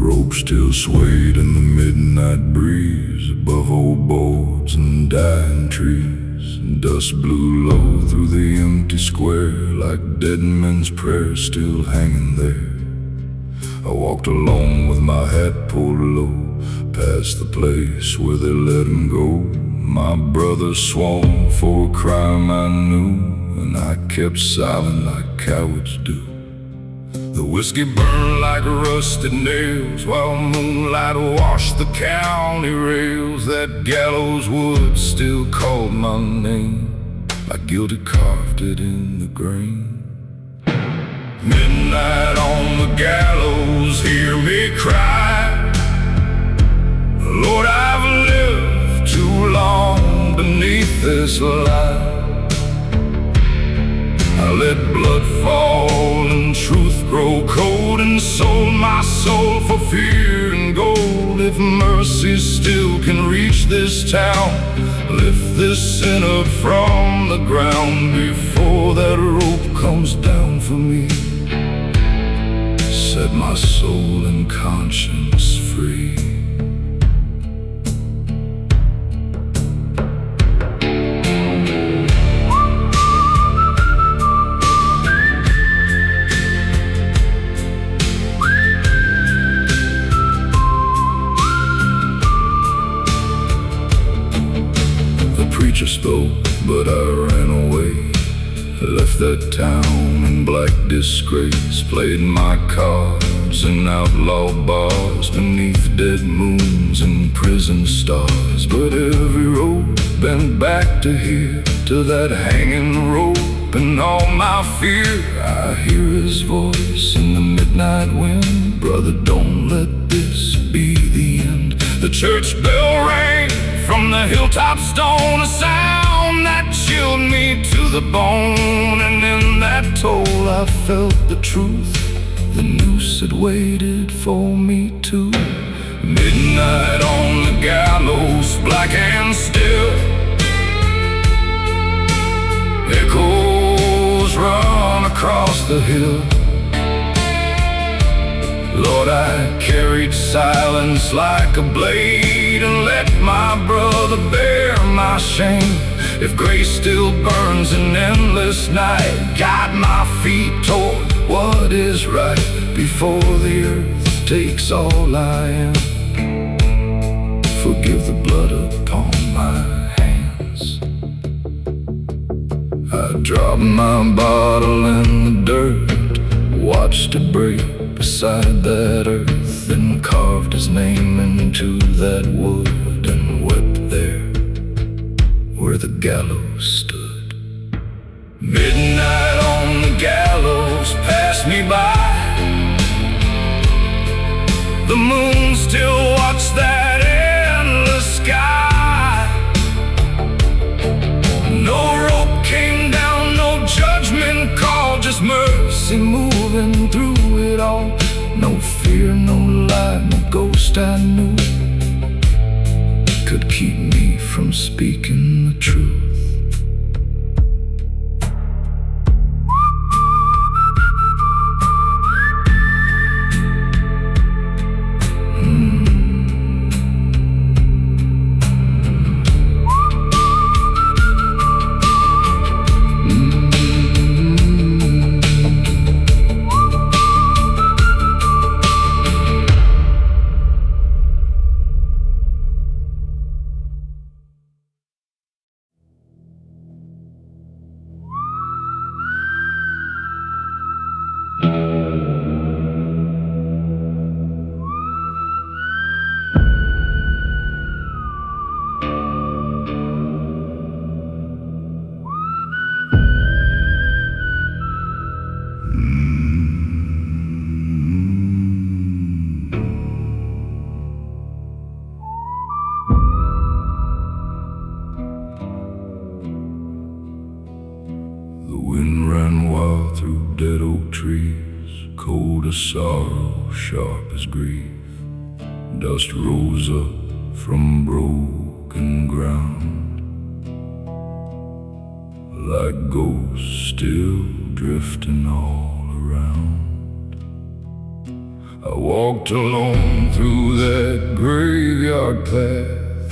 rope still swayed in the midnight breeze, above old boards and dying trees. Dust blew low through the empty square, like dead men's prayers still hanging there. I walked alone with my hat pulled low, past the place where they let him go. My brother swung for a crime I knew, and I kept silent like cowards do. The whiskey burned like rusted nails, while moonlight washed the county rails. That gallows wood still called my name, like guilty carved it in the grain. Midnight on the gallows, hear me cry, Lord, I've lived too long beneath this lie. I let blood fall and truth grow cold, and sold my soul for fear and gold. If mercy still can reach this town, lift this sinner from the ground before that rope comes down for me. Set my soul and conscience free. The preacher spoke, but I ran away. Left that town in black disgrace, played my cards in outlaw bars, beneath dead moons and prison stars. But every road bent back to here, to that hanging rope. And all my fear, I hear his voice in the midnight wind. Brother, don't let this be the end. The church bell rang from the hilltop stone, a sound that chilled me to the bone. And in that toll I felt the truth, the noose had waited for me too. Midnight on the gallows, black and still, echoes run across the hill. Lord, I carried silence like a blade, and let my brother bear my shame. If grace still burns in endless night, guide my feet toward what is right, before the earth takes all I am. Forgive the blood upon my hands. I dropped my bottle in the dirt, watched it break beside that earth, and carved his name into that wood, and wept there where the gallows stood. Midnight on the gallows passed me by. The moon still watched that endless sky. No rope came down, no judgment call, just mercy moving through it all. No fear, no lie, no ghost I knew could keep me from speaking the truth. Through dead oak trees, cold as sorrow, sharp as grief. Dust rose up from broken ground, like ghosts still drifting all around. I walked alone through that graveyard path,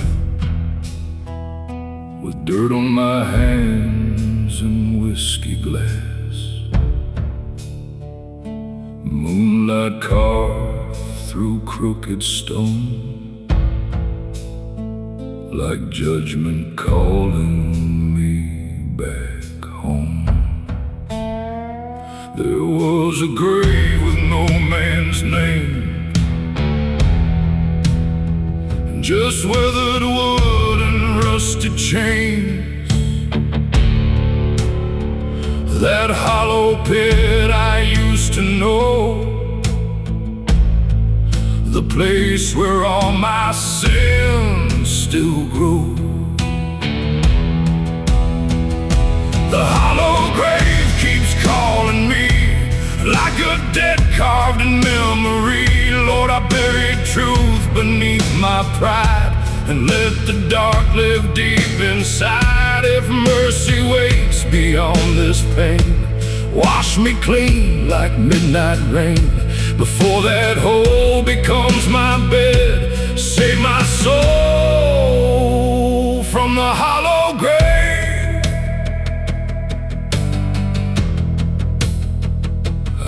with dirt on my hands and whiskey glass. Moonlight carved through crooked stone, like judgment calling me back home. There was a grave with no man's name, just weathered wood and rusted chains. That hollow pit I used to know, the place where all my sins still grow. The hollow grave keeps calling me, like a dead carved in memory. Lord, I buried truth beneath my pride, and let the dark live deep inside. If mercy waits beyond this pain, wash me clean like midnight rain, before that hole becomes my bed. Save my soul from the hollow grave.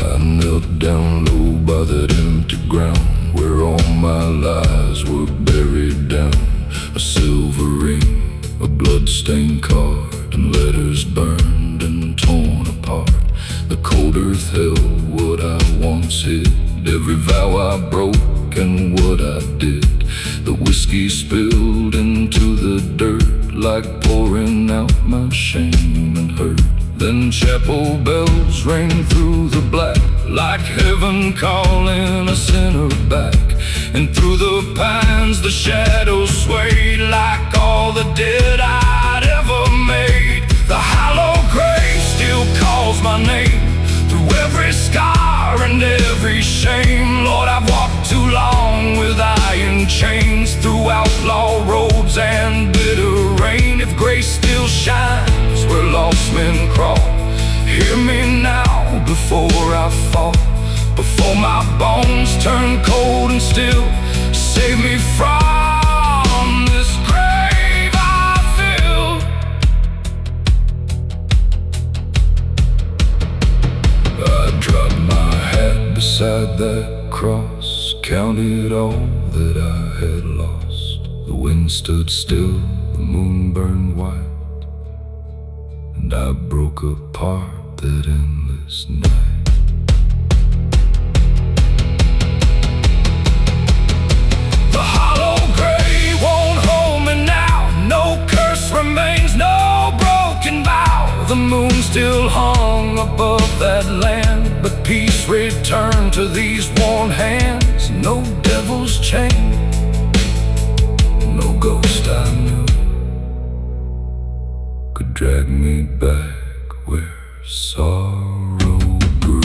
I knelt down low by that empty ground, where all my lies were buried down. A silver ring, a blood-stained card, and letters burned and torn apart. The cold earth held what I once hid, every vow I broke and what I did. The whiskey spilled into the dirt, like pouring out my shame and hurt. Then chapel bells rang through the black, like heaven calling a sinner back. And through the pines the shadows swayed, like all the dead I'd ever made. The hollow grave still calls my name, through every scar and every shame. Lord, I've walked too long with iron chains, through outlaw roads and bitter rain. If grace still shines where lost men crawl, hear me now before I fall, before my bones turn cold and still. Save me from this grave I feel. I dropped my hat beside that cross, counted all that I had lost. The wind stood still, the moon burned white, and I broke apart that endless night. The hollow grave won't hold me now, no curse remains, no broken vow. The moon still hung above that land, but peace returned to these worn hands. No devil's chain, no ghost I knew could drag me back where sorrow grew.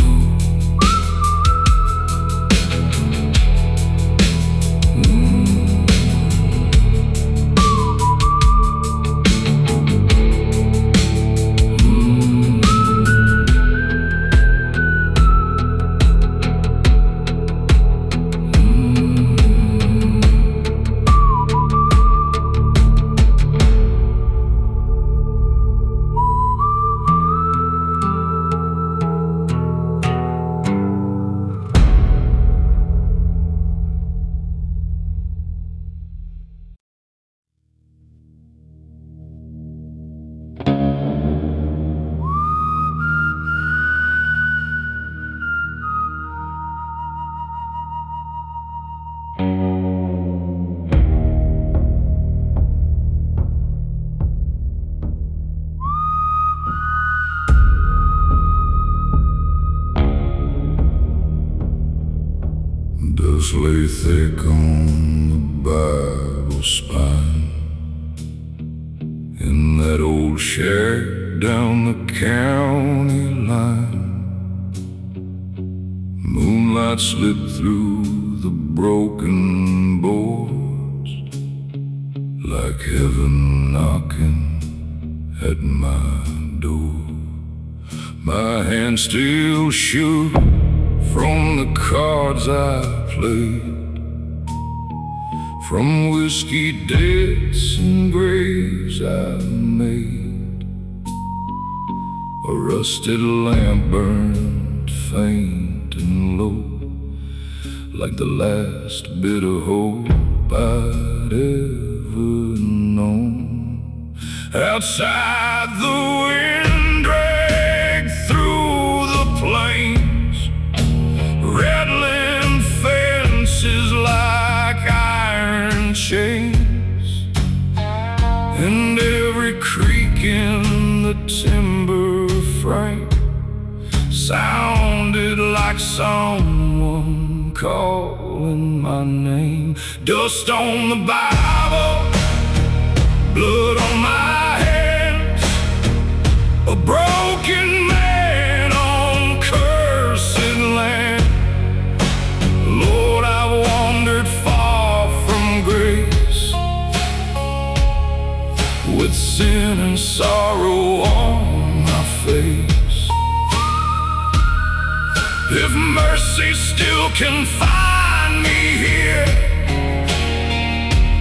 Dust lay thick on the Bible spine, in that old shack down the county line. Moonlight slipped through the broken boards, like heaven knocking at my door. My hand still shook from the cards I played, from whiskey debts and graves I made. A rusted lamp burned faint and low, like the last bit of hope I'd ever known. Outside the wind dragged through the plains, rattling fences like iron chains, and every creak in the timber frame sounded like someone calling my name. Dust on the Bible, blood on my hands, a broken man on cursed land. Lord, I've wandered far from grace, with sin and sorrow on my face. If mercy still can find me here,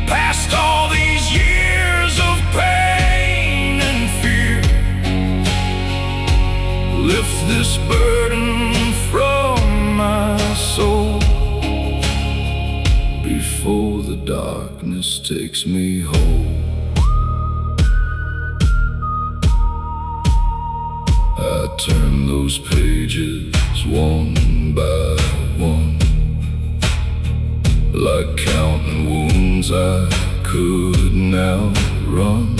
past all these years of pain and fear, lift this burden from my soul before the darkness takes me home. I turn those pages one by one, like counting wounds I could now run.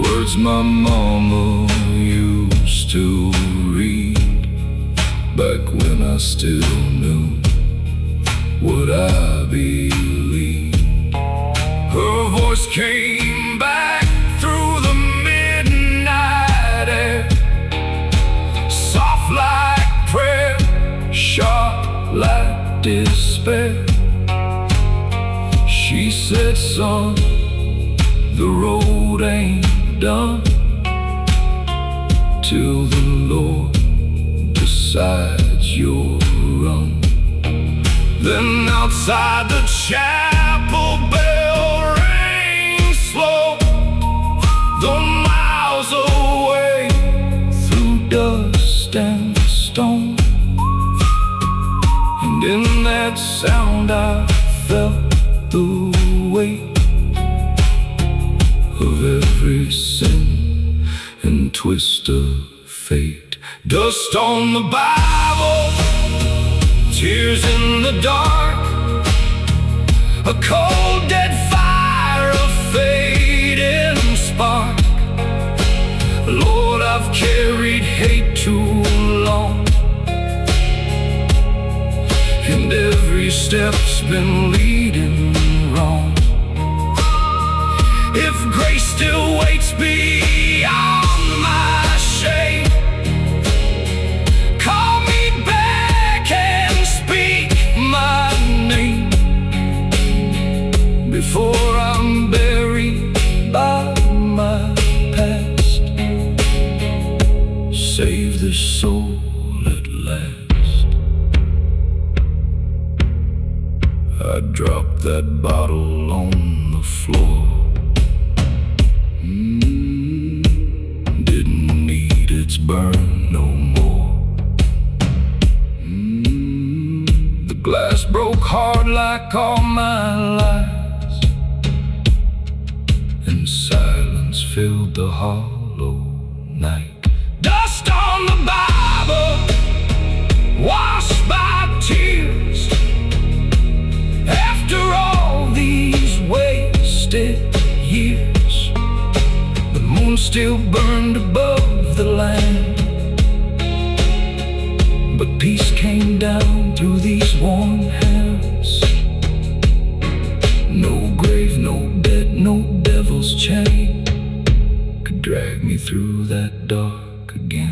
Words my mama used to read, back when I still knew what I believed. Her voice came back through the midnight air, soft like prayer, sharp like despair. She said, son, the road ain't done till the Lord decides you're run. Then outside the chapel bell rang slow, though miles away through dust and stone. And in that sound I felt the weight of every sin and twist of fate. Dust on the Bible, tears in the dark, a cold dead fire, a fading spark. Lord, I've carried hate too long, and every step's been leading wrong. If grace still waits beyond my shame, call me back and speak my name before I'm buried by my past. Save this soul at last. I dropped that bottle on the floor. Didn't need its burn no more. The glass broke hard like all my lies, and silence filled the hollow night. Dust on the Bible, washed by tears. After all these wasted years, the moon still burned above the land, but peace came down through these warm hands. No grave, no bed, no devil's chain could drag me through that dark again.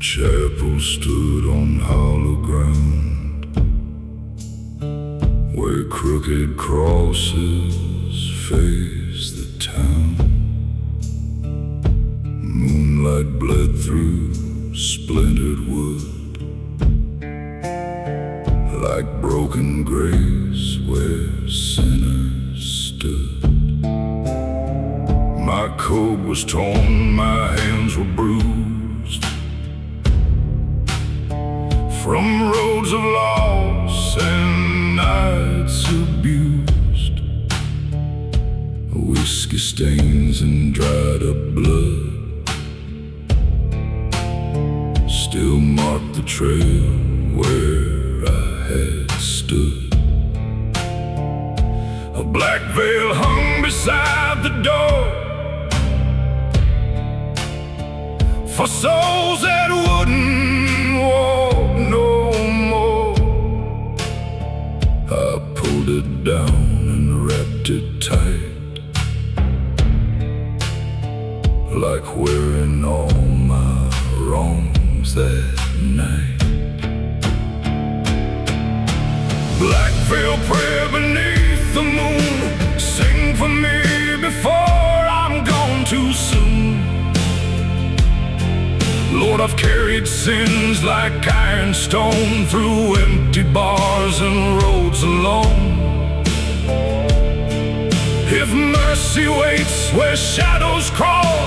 chapel stood on hollow ground, where crooked crosses face the town. Moonlight bled through splintered wood, like broken graves where sinners stood. My coat was torn, my hands were bruised from roads of loss and nights abused. Whiskey stains and dried up blood still mark the trail where I had stood. A black veil hung beside the door for souls that wouldn't walk no more. I pulled it down and wrapped it tight, like wearing all my wrongs that night. Black veil prayer beneath the moon, sing for me before I'm gone too soon. Lord, I've carried sins like iron stone through empty bars and roads alone. If mercy waits where shadows crawl,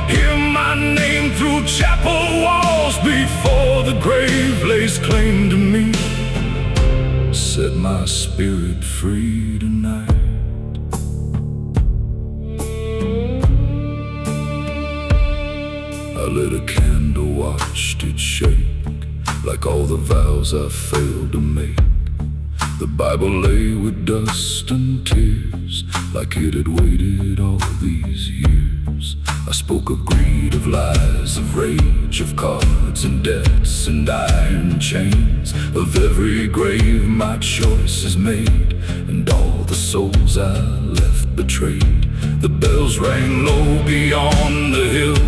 hear my name through chapel walls before the grave lays claim to me. Set my spirit free tonight. I lit a candle, watched it shake, like all the vows I failed to make. The Bible lay with dust and tears, like it had waited all these years. I spoke of greed, of lies, of rage, of cards and debts and iron chains, of every grave my choice is made, and all the souls I left betrayed. The bells rang low beyond the hill,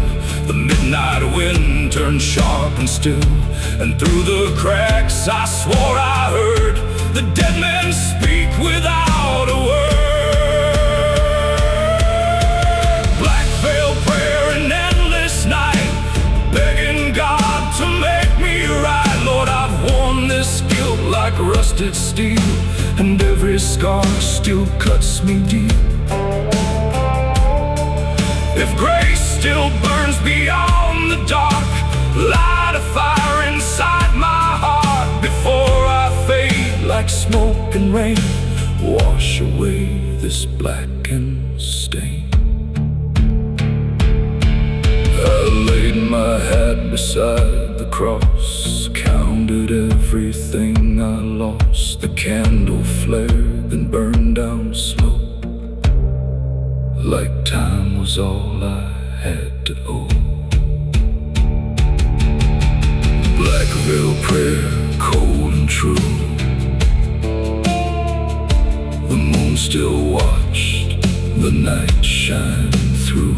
the midnight wind turned sharp and still, and through the cracks I swore I heard the dead men speak without a word. Black veil prayer, an endless night, begging God to make me right. Lord, I've worn this guilt like rusted steel, and every scar still cuts me deep. If grace still burns beyond the dark, light a fire inside my heart before I fade like smoke and rain. Wash away this blackened stain. I laid my hat beside the cross, counted everything I lost. The candle flared, then burned down slow, like time was all I had to owe. Black veil prayer, cold and true. The moon still watched the night shine through.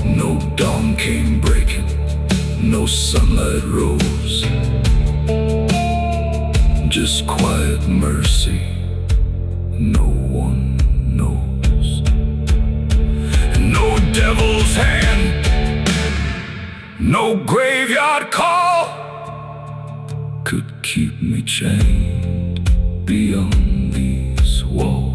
No dawn came breaking, no sunlight rose, just quiet mercy no one knows. And no devil's hand, no graveyard call could keep me chained beyond these walls.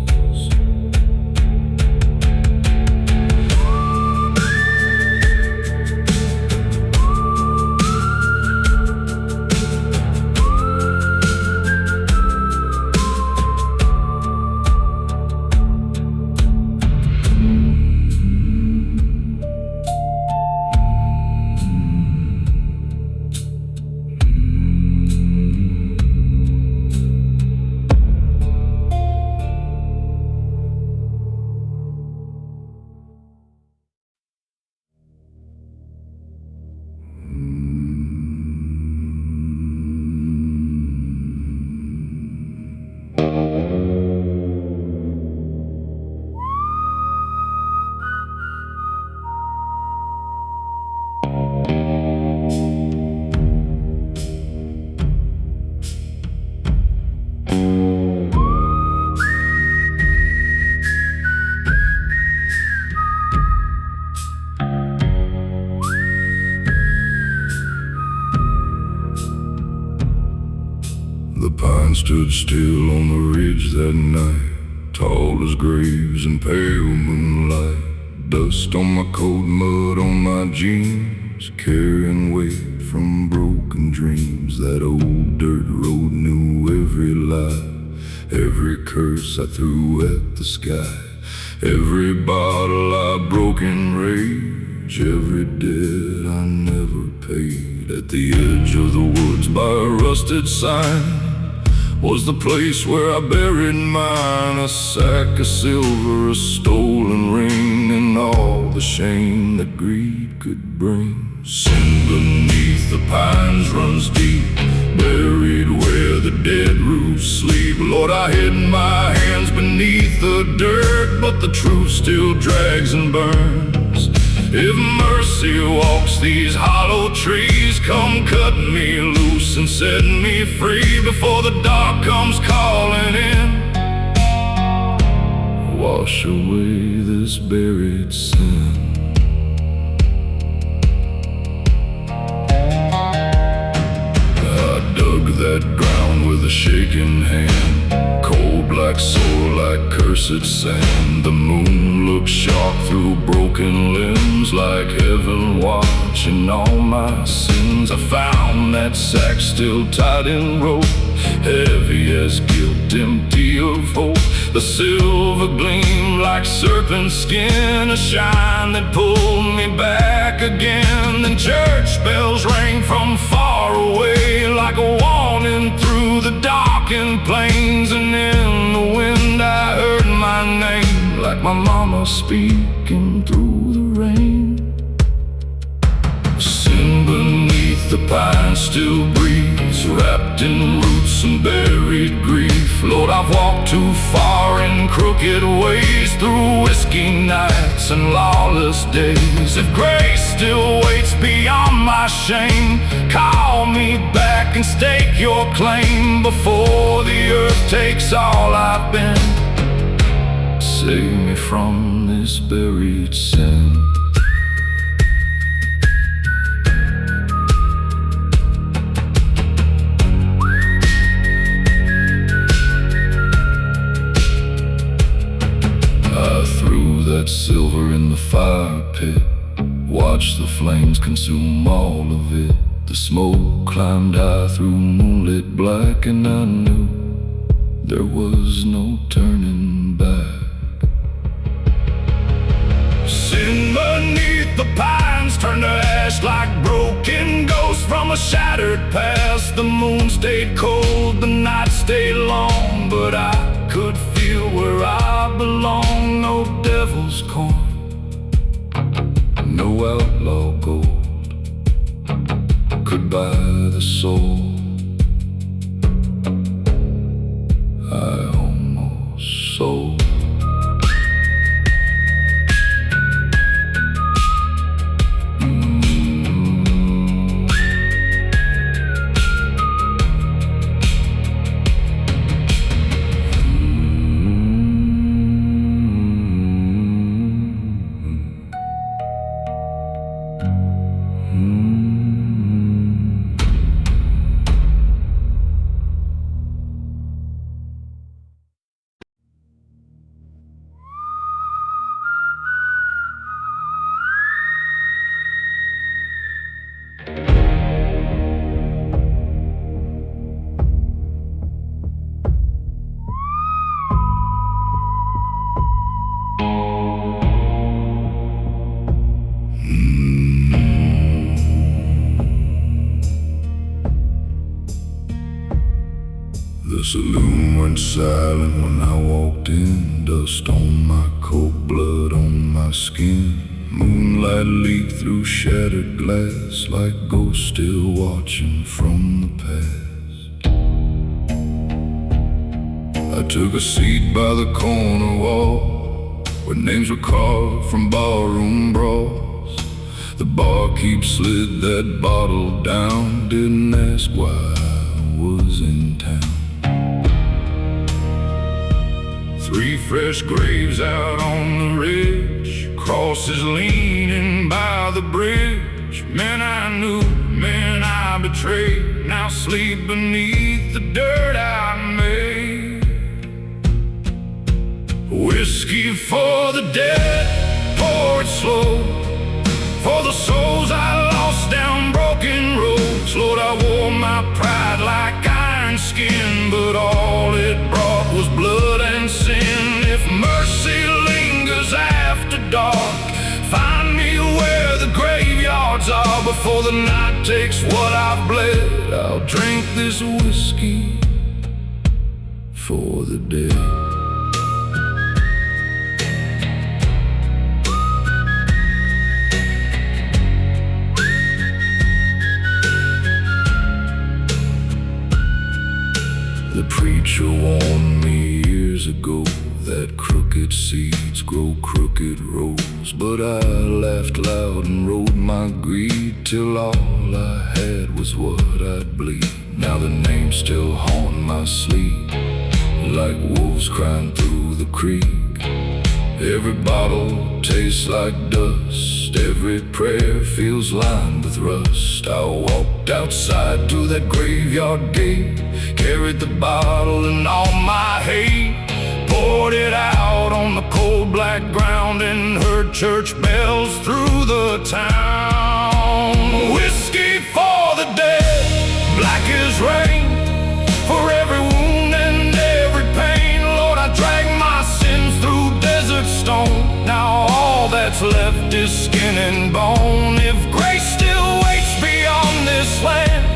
stood still on the ridge that night, tall as graves in pale moonlight. Dust on my coat, mud on my jeans, carrying weight from broken dreams. That old dirt road knew every lie, every curse I threw at the sky, every bottle I broke in rage, every debt I never paid. At the edge of the woods by a rusted sign was the place where I buried mine. A sack of silver, a stolen ring, and all the shame that greed could bring. Sin beneath the pines runs deep, buried where the dead roots sleep. Lord, I hid my hands beneath the dirt, but the truth still drags and burns. If mercy walks these hollow trees, come cut me loose and set me free before the dark comes calling in. Wash away this buried sin. I dug that ground with a shaking hand, cold black soul like cursed sand. The moon looked sharp through broken limbs, like heaven watching all my sins. I found that sack still tied in rope, heavy as guilt, empty of hope. The silver gleam like serpent skin, a shine that pulled me back again. Then church bells rang from far away, like a warning through the darkened plains. And in the wind I heard my name, like my mama speaking through the rain. Sin beneath the pines still breathes, wrapped in roots and buried grief. Lord, I've walked too far in crooked ways, through whiskey nights and lawless days. If grace still waits beyond my shame, call me back and stake your claim before the earth takes all I've been. Save me from this buried sin. I threw that silver in the fire pit, watched the flames consume all of it. The smoke climbed high through moonlit black, and I knew there was no turning back. Sin beneath the pines turned to ash like broken ghosts from a shattered past. The moon stayed cold, the night stayed long, but I could feel where I belong. No devil's coin, no outlaw gold could buy the soul I almost sold. The saloon went silent when I walked in, dust on my coat, blood on my skin. Moonlight leaked through shattered glass, like ghosts still watching from the past. I took a seat by the corner wall, where names were carved from barroom brawls. The barkeep slid that bottle down, didn't ask why I was in town. 3 fresh graves out on the ridge, crosses leaning by the bridge. Men I knew, men I betrayed, now sleep beneath the dirt I made. Whiskey for the dead, pour it slow, for the souls I lost down broken roads. Lord, I wore my pride like iron skin, but all it brought was blood and sin. If mercy lingers after dark, find me where the graveyards are. Before the night takes what I've bled, I'll drink this whiskey for the dead. The preacher warned me years ago that crooked seeds grow crooked roads, but I laughed loud and rode my greed till all I had was what I'd bleed. Now the names still haunt my sleep, like wolves crying through the creek. Every bottle tastes like dust, every prayer feels lined with rust. I walked outside to that graveyard gate, carried the bottle and all my hate, poured it out on the cold black ground, and heard church bells through the town. Whiskey for the dead, black as rain, for every wound and every pain. Lord, I dragged my sins through desert stone, now all that's left is skin and bone. If grace still waits beyond this land,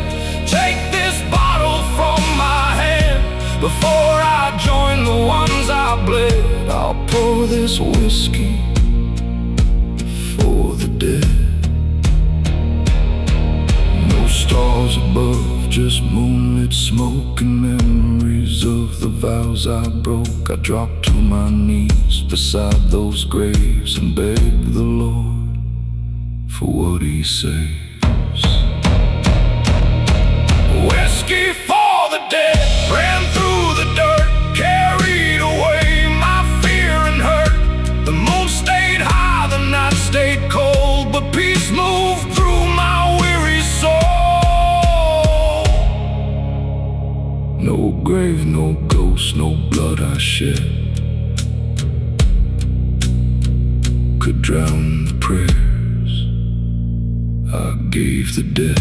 take this bottle from my hand. Before I join the ones I bled, I'll pour this whiskey for the dead. No stars above, just moonlit smoke and memories of the vows I broke. I dropped to my knees beside those graves and begged the Lord for what He saves. Whiskey for the dead ran through the dirt, carried away my fear and hurt. The moon stayed high, the night stayed cold, but peace moved through my weary soul. No grave, no ghost, no blood I shed could drown the prayers I gave the dead.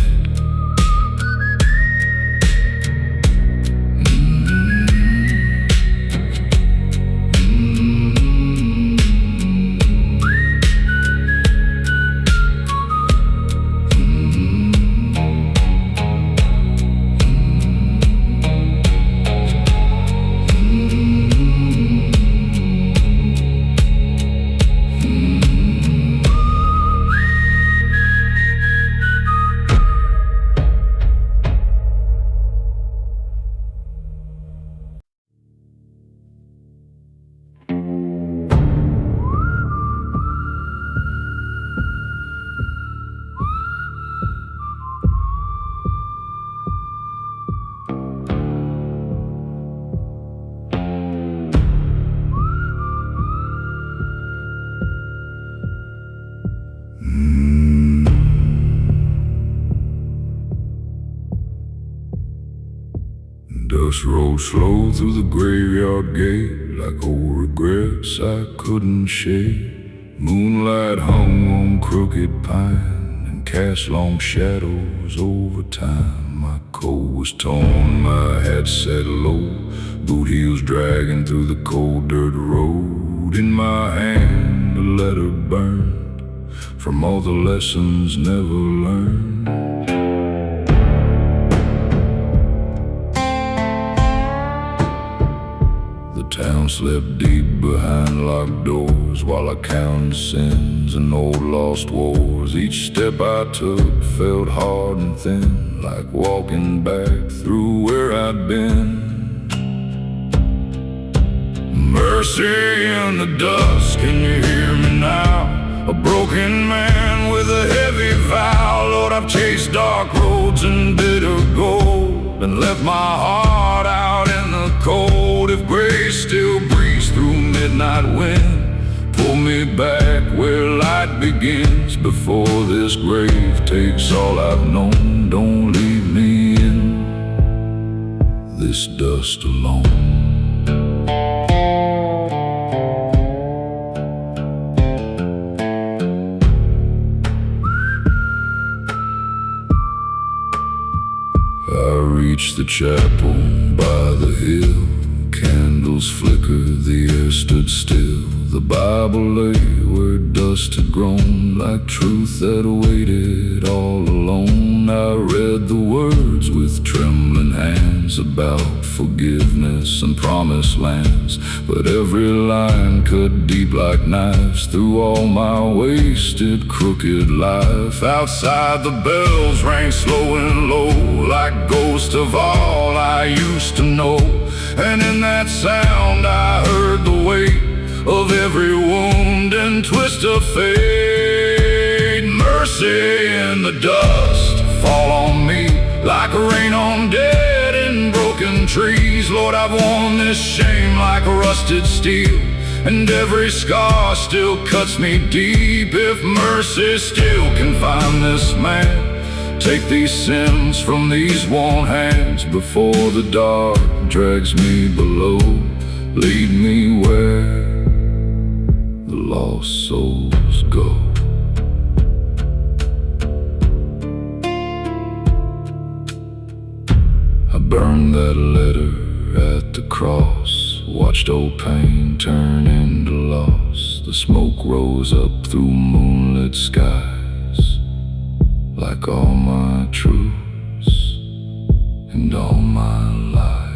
Dust rolled slow through the graveyard gate, like old regrets I couldn't shake. Moonlight hung on crooked pine and cast long shadows over time. My coat was torn, my hat set low, boot heels dragging through the cold dirt road. In my hand a letter burned from all the lessons never learned. The town slept deep behind locked doors, while I counted sins and old lost wars. Each step I took felt hard and thin, like walking back through where I'd been. Mercy in the dust, can you hear me now? A broken man with a heavy vow. Lord, I've chased dark roads and bitter gold, and left my heart out in the cold. If grace still breathes through midnight wind, pull me back where light begins, before this grave takes all I've known. Don't leave me in this dust alone. I reach the chapel by the hill. Candles flicker, the air stood still. The Bible lay where dust had grown, like truth that waited all alone. I read the words with trembling hands about forgiveness and promised lands, but every line cut deep like knives through all my wasted, crooked life. Outside the bells rang slow and low, like ghosts of all I used to know. And in that sound I heard the weight of every wound and twist of fate. Mercy in the dust fall on me like rain on dead and broken trees. Lord, I've worn this shame like rusted steel, and every scar still cuts me deep. If mercy still can find this man, take these sins from these worn hands before the dark drags me below. Lead me where the lost souls go. I burned that letter at the cross, watched old pain turn into loss. The smoke rose up through moonlit skies, like all my truths and all my lies.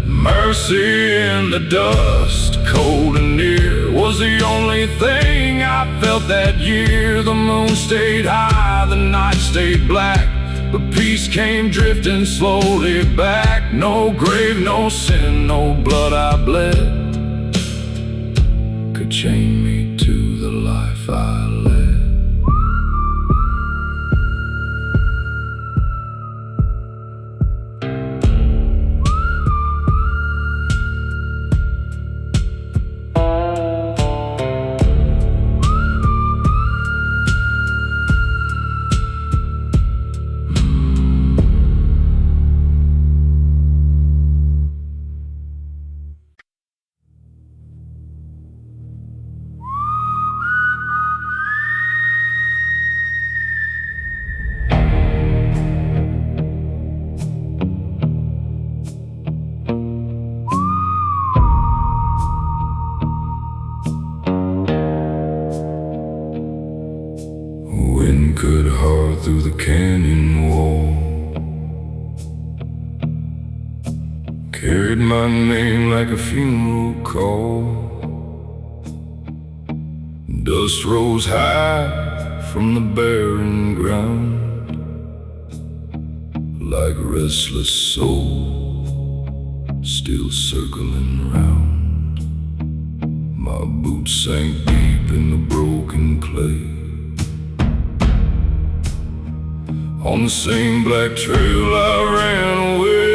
Mercy in the dust, cold and near, was the only thing I felt that year. The moon stayed high, the night stayed black, but peace came drifting slowly back. No grave, no sin, no blood I bled could chain me to the life I led. Wind cut hard through the canyon wall, carried my name like a funeral call. Dust rose high from the barren ground, like a restless soul still circling round. My boots sank deep in the broken clay, on the same black trail I ran away.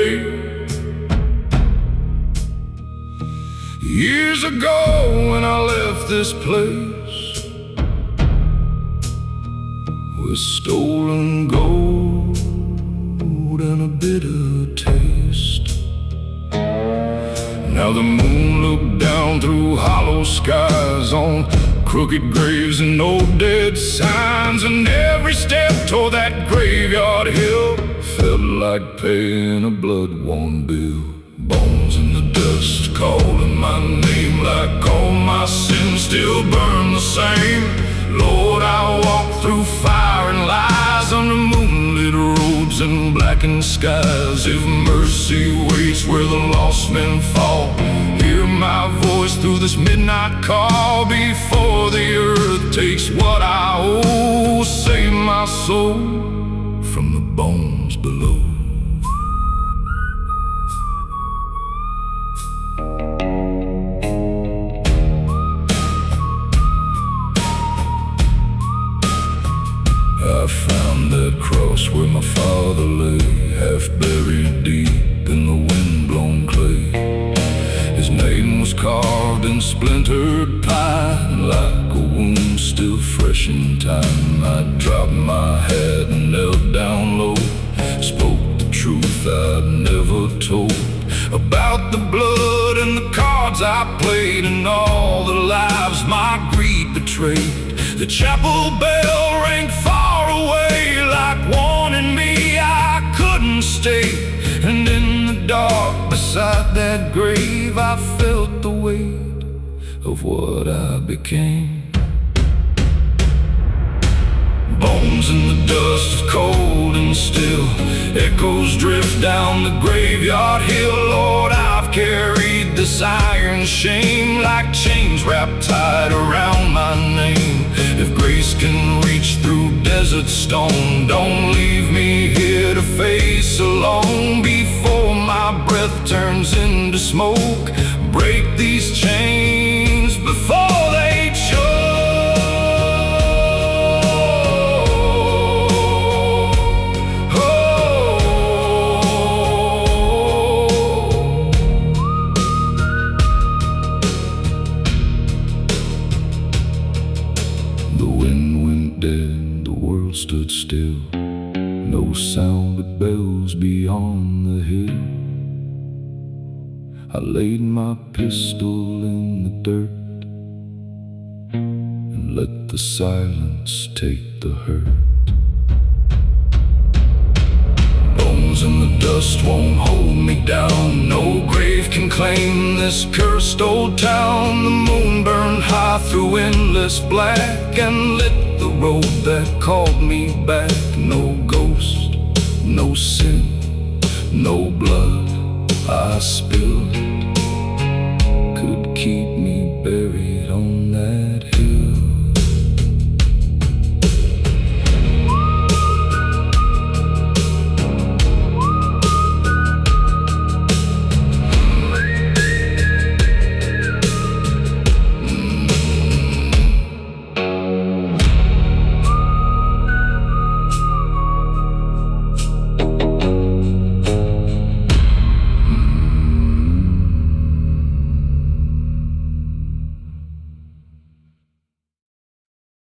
Years ago when I left this place, with stolen gold and a bitter taste. Now the moon looked down through hollow skies on crooked graves and old dead signs, and every step toward that graveyard hill felt like paying a blood-worn bill. Bones in the dust calling my name, like all my sins still burn the same. Lord, I walk through fire and lies, under moonlit roads and blackened skies. If mercy waits where the lost men fall, hear my voice through this midnight call. Before the earth takes what I owe, save my soul from the bones below. I found that cross where my father lay, half buried deep in the wind-blown clay. His name on splintered pine, like a wound still fresh in time. I dropped my hat and knelt down low, spoke the truth I'd never told, about the blood and the cards I played, and all the lives my greed betrayed. The chapel bell rang far away, like warning me I couldn't stay. And in the dark beside that grave, I felt the weight of what I became. Bones in the dust, cold and still, echoes drift down the graveyard hill. Lord, I've carried this iron shame, like chains wrapped tight around my name. If grace can reach through desert stone, don't leave me here to face alone. Before my breath turns into smoke, break these chains before they choke. Dead, the world stood still, no sound but bells beyond the hill. I laid my pistol in the dirt and let the silence take the hurt. Bones in the dust won't hold me down, no grave can claim this cursed old town. The moon burned high through endless black and lit the road that called me back. No ghost, no sin, no blood I spilled.